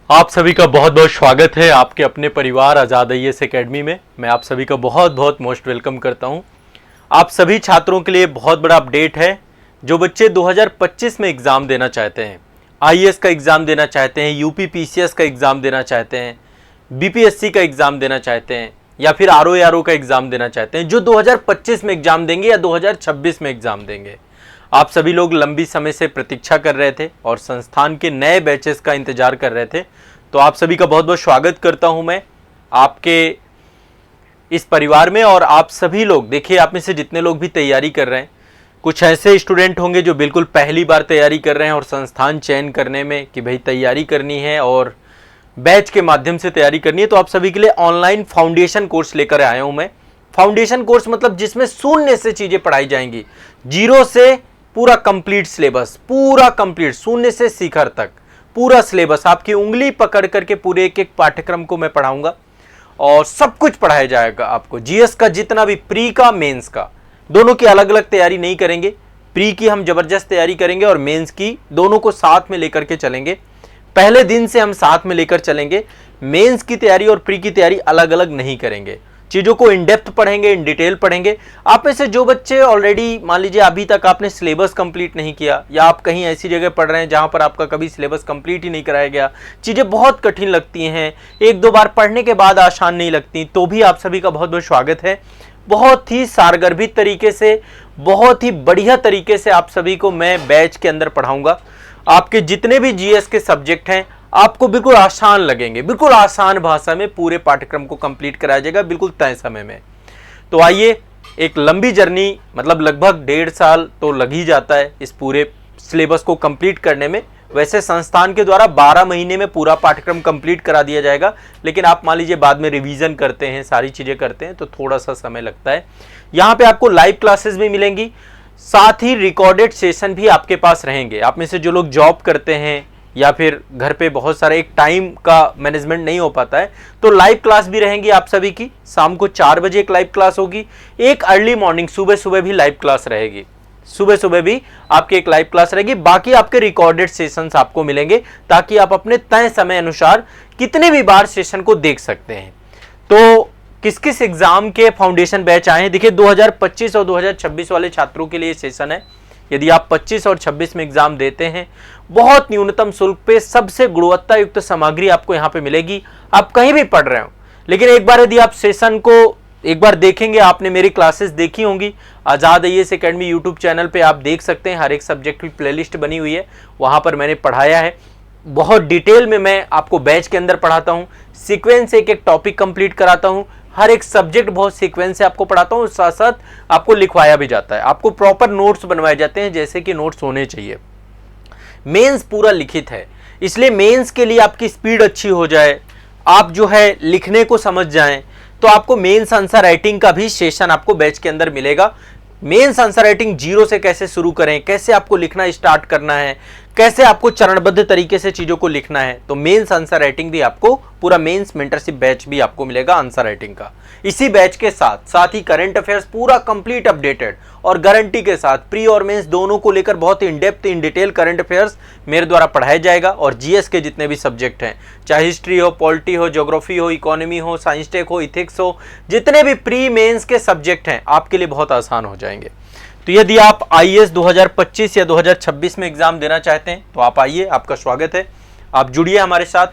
आप सभी का बहुत बहुत स्वागत है आपके अपने परिवार आज़ाद IAS एकेडमी में। मैं आप सभी का बहुत बहुत मोस्ट वेलकम करता हूं। आप सभी छात्रों के लिए बहुत बड़ा अपडेट है। जो बच्चे 2025 में एग्ज़ाम देना चाहते हैं, IAS का एग्ज़ाम देना चाहते हैं, यूपी PCS का एग्ज़ाम देना चाहते हैं, BPSC का एग्ज़ाम देना चाहते हैं या फिर RO का एग्ज़ाम देना चाहते हैं, जो 2025 में एग्ज़ाम देंगे या 2026 में एग्ज़ाम देंगे, आप सभी लोग लंबी समय से प्रतीक्षा कर रहे थे और संस्थान के नए बैचेस का इंतजार कर रहे थे। तो आप सभी का बहुत बहुत स्वागत करता हूं मैं आपके इस परिवार में। और आप सभी लोग देखिए, आप में से जितने लोग भी तैयारी कर रहे हैं, कुछ ऐसे स्टूडेंट होंगे जो बिल्कुल पहली बार तैयारी कर रहे हैं और संस्थान चयन करने में कि भाई तैयारी करनी है और बैच के माध्यम से तैयारी करनी है। तो आप सभी के लिए ऑनलाइन फाउंडेशन कोर्स लेकर आया हूं मैं। फाउंडेशन कोर्स मतलब जिसमें शून्य से चीज़ें पढ़ाई जाएंगी, जीरो से पूरा कंप्लीट सिलेबस, पूरा कंप्लीट शून्य से शिखर तक पूरा सिलेबस आपकी उंगली पकड़ करके पूरे एक एक पाठ्यक्रम को मैं पढ़ाऊंगा और सब कुछ पढ़ाया जाएगा आपको। जीएस का जितना भी, प्री का मेंस का, दोनों की अलग अलग तैयारी नहीं करेंगे। प्री की हम जबरदस्त तैयारी करेंगे और मेंस की दोनों को साथ में लेकर के चलेंगे। पहले दिन से हम साथ में लेकर चलेंगे। मेंस की तैयारी और प्री की तैयारी अलग अलग नहीं करेंगे, चीज़ों को इन डेप्थ पढ़ेंगे, इन डिटेल पढ़ेंगे। आप में से जो बच्चे ऑलरेडी मान लीजिए अभी तक आपने सिलेबस कंप्लीट नहीं किया या आप कहीं ऐसी जगह पढ़ रहे हैं जहां पर आपका कभी सिलेबस कंप्लीट ही नहीं कराया गया, चीज़ें बहुत कठिन लगती हैं, एक दो बार पढ़ने के बाद आसान नहीं लगती, तो भी आप सभी का बहुत बहुत स्वागत है। बहुत ही सारगर्भित तरीके से, बहुत ही बढ़िया तरीके से आप सभी को मैं बैच के अंदर पढ़ाऊँगा। आपके जितने भी जीएस के सब्जेक्ट हैं आपको बिल्कुल आसान लगेंगे, बिल्कुल आसान भाषा में पूरे पाठ्यक्रम को कंप्लीट कराया जाएगा, बिल्कुल तय समय में। तो आइए, एक लंबी जर्नी, मतलब लगभग 1.5 साल तो लग ही जाता है इस पूरे सिलेबस को कंप्लीट करने में। वैसे संस्थान के द्वारा 12 महीने में पूरा पाठ्यक्रम कंप्लीट करा दिया जाएगा, लेकिन आप मान लीजिए बाद में रिवीजन करते हैं, सारी चीज़ें करते हैं तो थोड़ा सा समय लगता है। यहाँ पे आपको लाइव क्लासेस भी मिलेंगी, साथ ही रिकॉर्डेड सेशन भी आपके पास रहेंगे। आप में से जो लोग जॉब करते हैं या फिर घर पे बहुत सारे, एक टाइम का मैनेजमेंट नहीं हो पाता है, तो लाइव क्लास भी रहेंगी आप सभी की। शाम को 4 बजे एक लाइव क्लास होगी, एक अर्ली मॉर्निंग सुबह सुबह भी लाइव क्लास रहेगी, सुबह सुबह भी आपकी एक लाइव क्लास रहेगी। बाकी आपके रिकॉर्डेड सेशंस आपको मिलेंगे ताकि आप अपने तय समय अनुसार कितने भी बार सेशन को देख सकते हैं। तो किस किस एग्जाम के फाउंडेशन बैच आए हैं, देखिए 2025 और 2026 वाले छात्रों के लिए सेशन है। यदि आप 25 और 26 में एग्जाम देते हैं, बहुत न्यूनतम शुल्क पे सबसे गुणवत्ता युक्त सामग्री आपको यहाँ पे मिलेगी। आप कहीं भी पढ़ रहे हो, लेकिन एक बार यदि आप सेशन को एक बार देखेंगे, आपने मेरी क्लासेस देखी होंगी, आज़ाद IAS एकेडमी यूट्यूब चैनल पे आप देख सकते हैं, हर एक सब्जेक्ट की प्लेलिस्ट बनी हुई है, वहाँ पर मैंने पढ़ाया है। बहुत डिटेल में मैं आपको बैच के अंदर पढ़ाता हूँ, सीक्वेंस एक एक टॉपिक कंप्लीट कराता हूँ, हर एक सब्जेक्ट बहुत सीक्वेंस से आपको पढ़ाता हूँ, साथ साथ आपको लिखवाया भी जाता है, आपको प्रॉपर नोट्स बनवाए जाते हैं जैसे कि नोट्स होने चाहिए। मेंस पूरा लिखित है, इसलिए मेंस के लिए आपकी स्पीड अच्छी हो जाए, आप जो है लिखने को समझ जाएं, तो आपको मेंस आंसर राइटिंग का भी सेशन आपको बैच के अंदर मिलेगा। मेंस आंसर राइटिंग जीरो से कैसे शुरू करें, कैसे आपको लिखना स्टार्ट करना है, कैसे आपको चरणबद्ध तरीके से चीज़ों को लिखना है, तो मेंस आंसर राइटिंग भी आपको, पूरा मेंस मेंटरशिप बैच भी आपको मिलेगा आंसर राइटिंग का। इसी बैच के साथ ही करंट अफेयर्स पूरा कंप्लीट अपडेटेड और गारंटी के साथ प्री और मेंस दोनों को लेकर बहुत in depth in detail current affairs मेरे द्वारा पढ़ाया जाएगा। और जीएस के जितने भी सब्जेक्ट हैं, चाहे हिस्ट्री हो, पॉलिटी हो, ज्योग्राफी हो, इकोनॉमी हो, साइंस टेक हो, इथिक्स हो, जितने भी प्री मेंस के सब्जेक्ट हैं आपके लिए बहुत आसान हो जाएंगे। तो यदि आप IAS 2025 या 2026 में एग्जाम देना चाहते हैं तो आप आइए, आपका स्वागत है, आप जुड़िए हमारे साथ।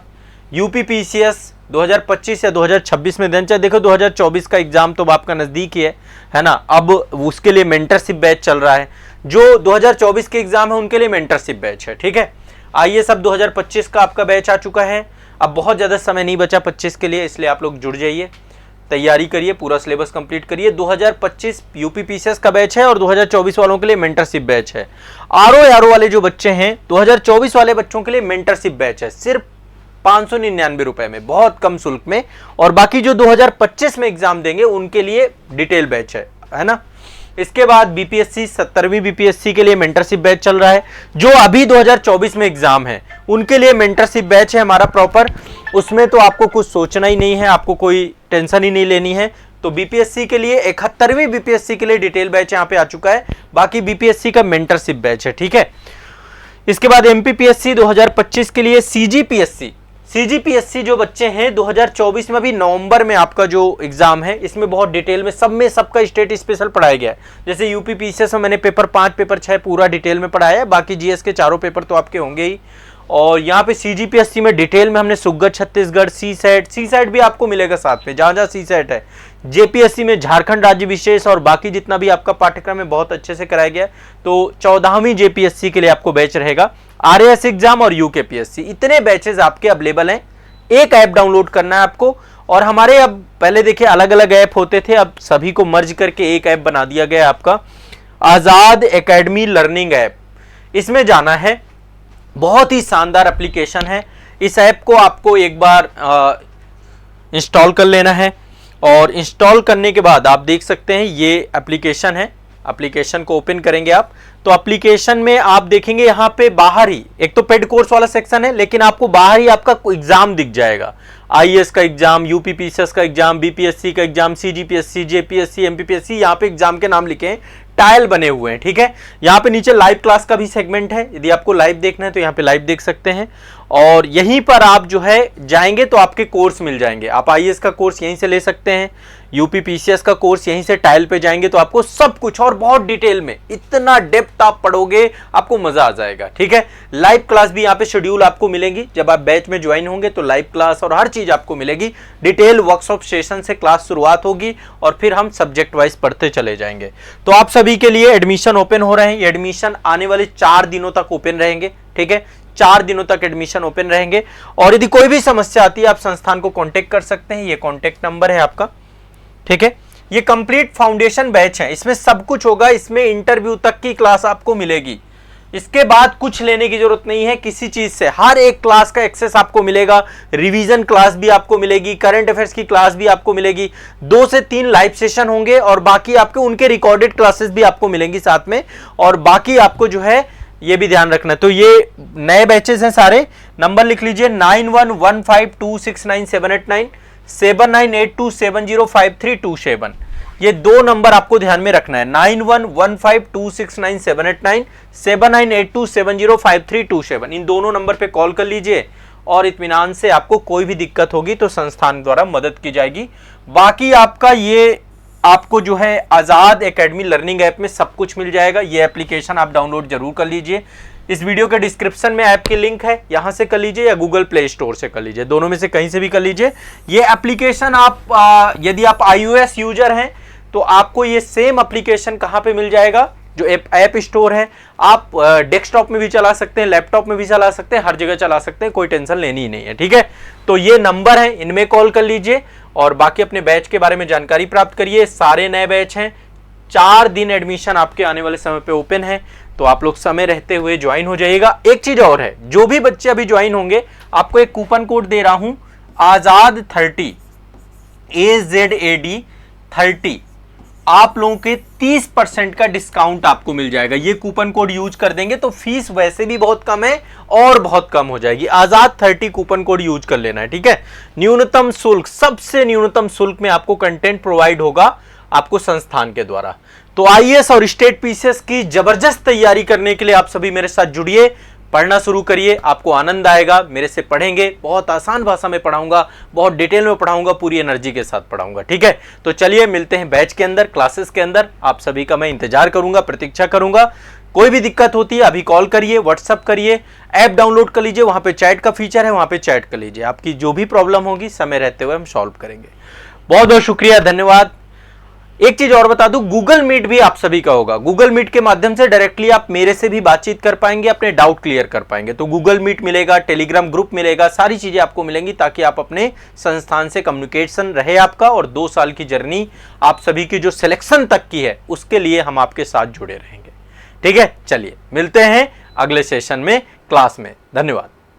यूपी PCS 2025 या 2026 में देना चाहे, देखो 2024 का एग्जाम तो आपका नज़दीक ही है ना। अब उसके लिए मेंटरशिप बैच चल रहा है, जो 2024 के एग्जाम है उनके लिए मेंटरशिप बैच है, ठीक है। IAS अब 2025 का आपका बैच आ चुका है, अब बहुत ज़्यादा समय नहीं बचा 25 के लिए, इसलिए आप लोग जुड़ जाइए, तैयारी करिए, पूरा सिलेबस कंप्लीट करिए। 2025 यूपी PCS का बैच है और 2024 वालों के लिए मेंटरशिप बैच है। RO वाले जो बच्चे हैं, 2024 वाले बच्चों के लिए मेंटरशिप बैच है, सिर्फ 599 रुपए में, बहुत कम शुल्क में। और बाकी जो 2025 में एग्जाम देंगे उनके लिए डिटेल बैच है ना। इसके बाद BPSC 70वीं BPSC के लिए मेंटरशिप बैच चल रहा है, जो अभी 2024 में एग्जाम है उनके लिए मेंटरशिप बैच है हमारा प्रॉपर। उसमें तो आपको कुछ सोचना ही नहीं है, आपको कोई टेंशन ही नहीं लेनी है। तो BPSC के लिए 71वीं BPSC के लिए डिटेल बैच यहाँ पे आ चुका है, बाकी BPSC का मेंटरशिप बैच है, ठीक है। इसके बाद MPPSC 2025 के लिए CGPSC CGPSC जो बच्चे हैं 2024 में, अभी नवंबर में आपका जो एग्जाम है इसमें बहुत डिटेल में सब में सबका स्टेट स्पेशल पढ़ाया गया है। जैसे यूपी पीसीएस में मैंने पेपर 5 पेपर 6 पूरा डिटेल में पढ़ाया है, बाकी जीएस के चारों पेपर तो आपके होंगे ही। और यहाँ पे CGPSC में डिटेल में हमने सुगत छत्तीसगढ़, सी सेट भी आपको मिलेगा साथ में, जहां जहां सी सेट है। JPSC में झारखंड राज्य विशेष और बाकी जितना भी आपका पाठ्यक्रम है बहुत अच्छे से कराया गया। तो 14वीं JPSC के लिए आपको बैच रहेगा। RAS एग्जाम और UKPSC, इतने बैचेस आपके अवेलेबल हैं। एक ऐप डाउनलोड करना है आपको, और हमारे अब पहले देखिए अलग अलग ऐप होते थे, अब सभी को मर्ज करके एक ऐप बना दिया गया आपका आजाद एकेडमी लर्निंग ऐप। इसमें जाना है, बहुत ही शानदार एप्लीकेशन है। इस ऐप को आपको एक बार इंस्टॉल कर लेना है, और इंस्टॉल करने के बाद आप देख सकते हैं ये एप्लीकेशन है। एप्लीकेशन को ओपन करेंगे आप, तो एप्लीकेशन में आप देखेंगे यहाँ पे बाहर ही एक तो पेड कोर्स वाला सेक्शन है, लेकिन आपको बाहर ही आपका एग्जाम दिख जाएगा। IAS का एग्जाम, यूपी पीसीएस का एग्जाम, BPSC का एग्जाम, CGPSC, JPSC, MPPSC, यहाँ पे एग्जाम के नाम लिखे हैं, टाइल बने हुए हैं, ठीक है। यहाँ पे नीचे लाइव क्लास का भी सेगमेंट है, यदि आपको लाइव देखना है तो यहाँ पे लाइव देख सकते हैं। और यहीं पर आप जो है जाएंगे तो आपके कोर्स मिल जाएंगे। आप IAS का कोर्स यहीं से ले सकते हैं, यूपी पीसीएस का कोर्स यहीं से, टाइल पे जाएंगे तो आपको सब कुछ और बहुत डिटेल में, इतना डेप्थ आप पढ़ोगे आपको मजा आ जाएगा, ठीक है। लाइव क्लास भी यहाँ पे शेड्यूल आपको मिलेंगी, जब आप बैच में ज्वाइन होंगे तो लाइव क्लास और हर चीज आपको मिलेगी। डिटेल वर्कशॉप सेशन से क्लास शुरुआत होगी और फिर हम सब्जेक्ट वाइज पढ़ते चले जाएंगे। तो आप सभी के लिए एडमिशन ओपन हो रहे हैं। ये एडमिशन आने वाले 4 दिनों तक ओपन रहेंगे, ठीक है। 4 दिनों तक एडमिशन ओपन रहेंगे, और यदि कोई भी समस्या आती है आप संस्थान को कांटेक्ट कर सकते हैं। ये कांटेक्ट नंबर है आपका, ठीक है। ये कंप्लीट फाउंडेशन बैच है, इसमें सब कुछ होगा, इसमें इंटरव्यू तक की क्लास आपको मिलेगी। इसके बाद कुछ लेने की जरूरत नहीं है किसी चीज से, हर एक क्लास का एक्सेस आपको मिलेगा। रिवीजन क्लास भी आपको मिलेगी, करंट अफेयर्स की क्लास भी आपको मिलेगी, 2 से 3 लाइव सेशन होंगे, और बाकी आपके उनके रिकॉर्डेड क्लासेस भी आपको मिलेंगी साथ में। और बाकी आपको जो है ये भी ध्यान रखना है। तो ये नए बैचेस हैं सारे, नंबर लिख लीजिए 9115269789, 7982705327। ये 2 नंबर आपको ध्यान में रखना है, 9115269789, 7982705327। इन दोनों नंबर पे कॉल कर लीजिए, और इत्मीनान से आपको कोई भी दिक्कत होगी तो संस्थान द्वारा मदद की जाएगी। बाकी आपका ये आपको जो है आजाद एकेडमी लर्निंग ऐप में सब कुछ मिल जाएगा। ये एप्लीकेशन आप डाउनलोड जरूर कर लीजिए। इस वीडियो के डिस्क्रिप्शन में ऐप की लिंक है, यहां से कर लीजिए या गूगल प्ले स्टोर से कर लीजिए, दोनों में से कहीं से भी कर लीजिए। ये एप्लीकेशन आप यदि आप iOS यूजर हैं तो आपको ये सेम एप्लीकेशन कहां पे मिल जाएगा, जो ऐप स्टोर है। आप डेस्कटॉप में भी चला सकते हैं, लैपटॉप में भी चला सकते हैं, हर जगह चला सकते हैं, कोई टेंशन लेनी ही नहीं है, ठीक है। तो ये नंबर है, इनमें कॉल कर लीजिए, और बाकी अपने बैच के बारे में जानकारी प्राप्त करिए। सारे नए बैच हैं, 4 दिन एडमिशन आपके आने वाले समय पे ओपन है, तो आप लोग समय रहते हुए ज्वाइन हो जाइएगा। एक चीज और है, जो भी बच्चे अभी ज्वाइन होंगे आपको एक कूपन कोड दे रहा हूं, आजाद 30, AZAD 30। आप लोगों के 30% का डिस्काउंट आपको मिल जाएगा। ये कूपन कोड यूज कर देंगे तो फीस वैसे भी बहुत कम है और बहुत कम हो जाएगी। आजाद 30 कूपन कोड यूज कर लेना है, ठीक है। न्यूनतम शुल्क, सबसे न्यूनतम शुल्क में आपको कंटेंट प्रोवाइड होगा आपको संस्थान के द्वारा। तो IAS और स्टेट पीसीएस की जबरदस्त तैयारी करने के लिए आप सभी मेरे साथ जुड़िए, पढ़ना शुरू करिए, आपको आनंद आएगा। मेरे से पढ़ेंगे, बहुत आसान भाषा में पढ़ाऊंगा, बहुत डिटेल में पढ़ाऊंगा, पूरी एनर्जी के साथ पढ़ाऊंगा, ठीक है। तो चलिए मिलते हैं बैच के अंदर, क्लासेस के अंदर। आप सभी का मैं इंतजार करूंगा, प्रतीक्षा करूंगा। कोई भी दिक्कत होती है अभी कॉल करिए, व्हाट्सअप करिए, ऐप डाउनलोड कर लीजिए, वहां पे चैट का फीचर है, वहां पे चैट कर लीजिए। आपकी जो भी प्रॉब्लम होगी समय रहते हुए हम सॉल्व करेंगे। बहुत बहुत शुक्रिया, धन्यवाद। एक चीज और बता दूं, गूगल मीट भी आप सभी का होगा। गूगल मीट के माध्यम से डायरेक्टली आप मेरे से भी बातचीत कर पाएंगे, अपने डाउट क्लियर कर पाएंगे। तो गूगल मीट मिलेगा, टेलीग्राम ग्रुप मिलेगा, सारी चीजें आपको मिलेंगी ताकि आप अपने संस्थान से कम्युनिकेशन रहे आपका, और 2 साल की जर्नी आप सभी की जो सिलेक्शन तक की है उसके लिए हम आपके साथ जुड़े रहेंगे, ठीक है। चलिए मिलते हैं अगले सेशन में, क्लास में। धन्यवाद।